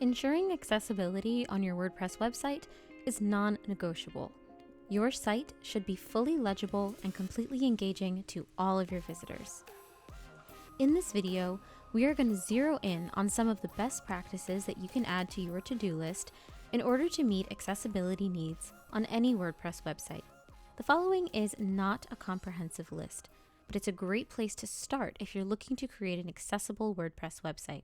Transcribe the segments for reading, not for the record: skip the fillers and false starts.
Ensuring accessibility on your WordPress website is non-negotiable. Your site should be fully legible and completely engaging to all of your visitors. In this video, we are going to zero in on some of the best practices that you can add to your to-do list in order to meet accessibility needs on any WordPress website. The following is not a comprehensive list, but it's a great place to start if you're looking to create an accessible WordPress website.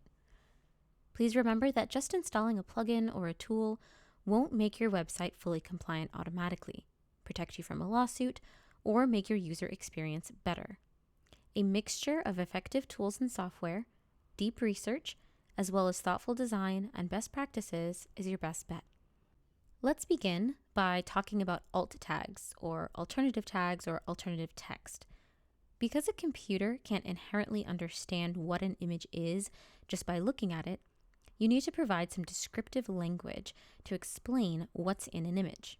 Please remember that just installing a plugin or a tool won't make your website fully compliant automatically, protect you from a lawsuit, or make your user experience better. A mixture of effective tools and software, deep research, as well as thoughtful design and best practices is your best bet. Let's begin by talking about alt tags or alternative text. Because a computer can't inherently understand what an image is just by looking at it, you need to provide some descriptive language to explain what's in an image.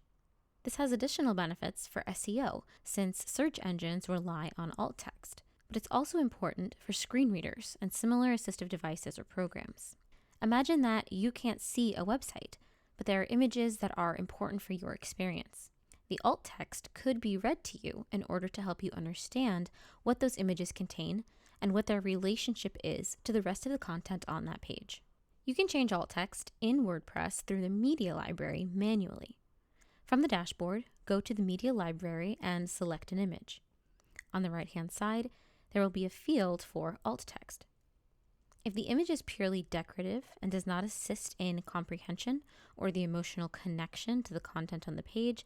This has additional benefits for SEO since search engines rely on alt text, but it's also important for screen readers and similar assistive devices or programs. Imagine that you can't see a website, but there are images that are important for your experience. The alt text could be read to you in order to help you understand what those images contain and what their relationship is to the rest of the content on that page. You can change alt text in WordPress through the media library manually. From the dashboard, go to the media library and select an image. On the right-hand side, there will be a field for alt text. If the image is purely decorative and does not assist in comprehension or the emotional connection to the content on the page,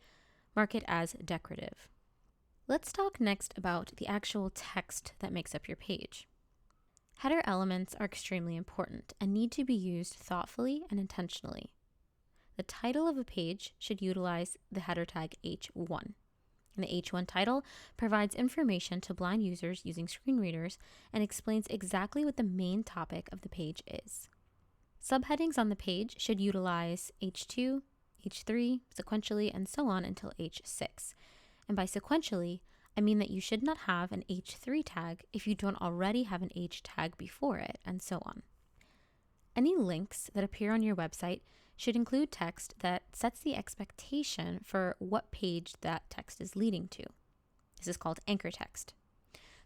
mark it as decorative. Let's talk next about the actual text that makes up your page. Header elements are extremely important and need to be used thoughtfully and intentionally. The title of a page should utilize the header tag H1. And the H1 title provides information to blind users using screen readers and explains exactly what the main topic of the page is. Subheadings on the page should utilize H2, H3, sequentially, and so on until H6. And by sequentially, I mean that you should not have an H3 tag if you don't already have an H tag before it, and so on. Any links that appear on your website should include text that sets the expectation for what page that text is leading to. This is called anchor text.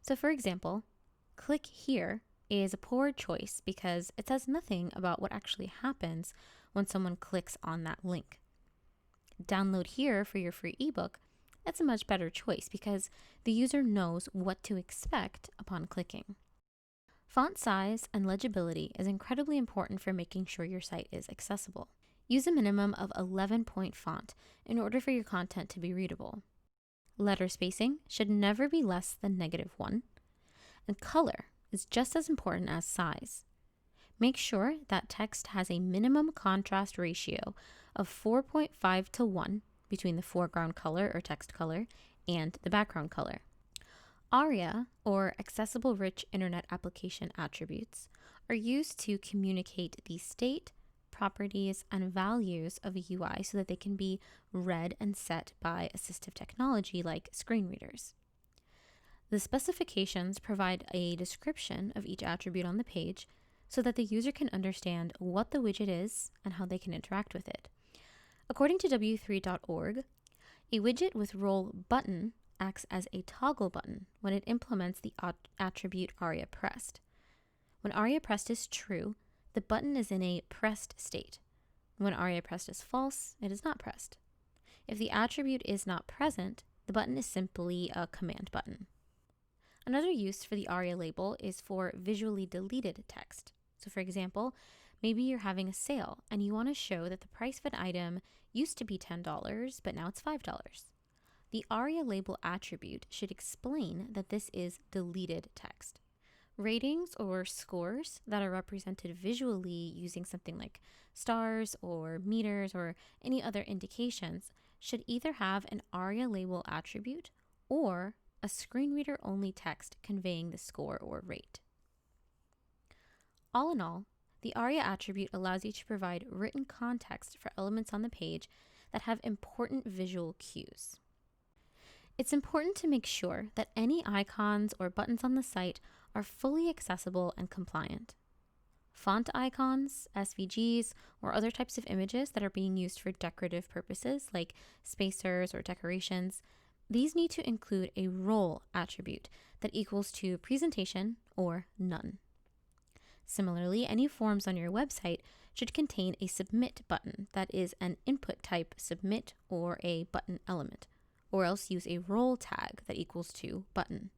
So for example, click here is a poor choice because it says nothing about what actually happens when someone clicks on that link. Download here for your free ebook. That's a much better choice because the user knows what to expect upon clicking. Font size and legibility is incredibly important for making sure your site is accessible. Use a minimum of 11-point font in order for your content to be readable. Letter spacing should never be less than -1, and color is just as important as size. Make sure that text has a minimum contrast ratio of 4.5 to 1 between the foreground color or text color and the background color. ARIA, or Accessible Rich Internet Application Attributes, are used to communicate the state, properties, and values of a UI so that they can be read and set by assistive technology like screen readers. The specifications provide a description of each attribute on the page so that the user can understand what the widget is and how they can interact with it. According to w3.org, a widget with role button acts as a toggle button when it implements the attribute ARIA pressed. When ARIA pressed is true, the button is in a pressed state. When ARIA pressed is false, it is not pressed. If the attribute is not present, the button is simply a command button. Another use for the ARIA label is for visually deleted text. So for example, maybe you're having a sale and you want to show that the price of an item used to be $10, but now it's $5. The ARIA label attribute should explain that this is deleted text. Ratings or scores that are represented visually using something like stars or meters or any other indications should either have an ARIA label attribute or a screen reader only text conveying the score or rate. All in all, the ARIA attribute allows you to provide written context for elements on the page that have important visual cues. It's important to make sure that any icons or buttons on the site are fully accessible and compliant. Font icons, SVGs, or other types of images that are being used for decorative purposes like spacers or decorations, these need to include a role attribute that equals to presentation or none. Similarly, any forms on your website should contain a submit button that is an input type submit or a button element, or else use a role tag that equals to button.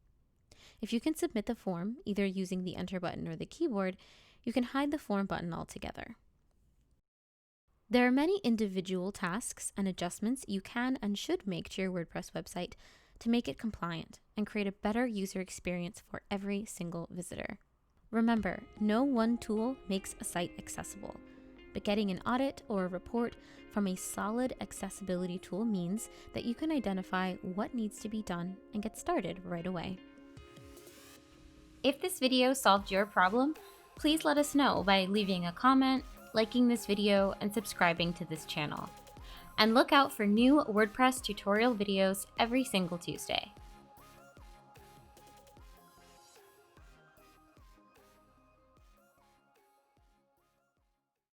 If you can submit the form either using the enter button or the keyboard, you can hide the form button altogether. There are many individual tasks and adjustments you can and should make to your WordPress website to make it compliant and create a better user experience for every single visitor. Remember, no one tool makes a site accessible, but getting an audit or a report from a solid accessibility tool means that you can identify what needs to be done and get started right away. If this video solved your problem, please let us know by leaving a comment, liking this video, and subscribing to this channel. And look out for new WordPress tutorial videos every single Tuesday.